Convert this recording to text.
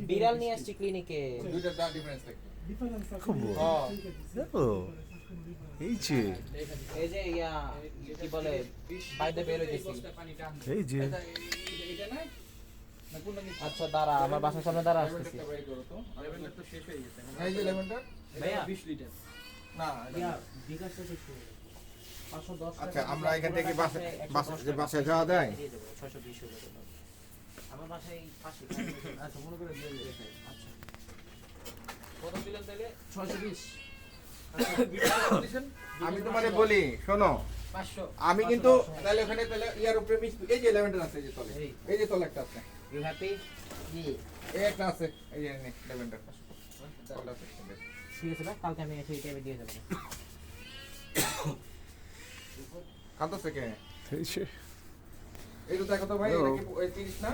বিড়াল নিয়ে আসছি ক্লিনিকে। দুইটা দা ডিফারেন্স থাকে। এই যে এই যে ইয়া কি বলে বাইরে বের হইতেছি। এই যে এটা না না কোনটা নিতে আচ্ছা দাঁড়া, আমার বাসার সামনে দাঁড়া আসতেছি। লেভেলটা বাইর করো তো। লেভেলটা তো শেষ হয়ে গেছে এই যে লেভেলটা ভাইয়া 20 লিটার। না ইয়া বিকাশটা শেষ হয়ে গেছে। 510 টাকা আচ্ছা, আমরা এখান থেকে পুরোটা বাসে- একশো বাসে- দশ যে টাকা। বাসায় যাওয়া যায়? দিয়ে দেবো, 620 হয়ে যাবে। আমার বাসায় পাশে। আচ্ছা মনে করে দিয়ে দেবে। আচ্ছা কত দিলেন তাহলে? 620। আমি তোমারে বলি শোনো, 500 আমি কিন্তু তাহলে ওখানে তাহলে ইয়ার উপরে এই যে লেভেলটা আছে, এই যে তলে, এই। এই যে তলে একটা আছে, ইউ হ্যাপি? জি এই একটা আছে, এই যে লেভেলটা ঠিক আছে ভাই, কালকে আমি সেই টাইমে দিয়ে দেবো। কাঁদতেছে কে? এই যে এই তো দেখো তো ভাই, এটা কি 30 না?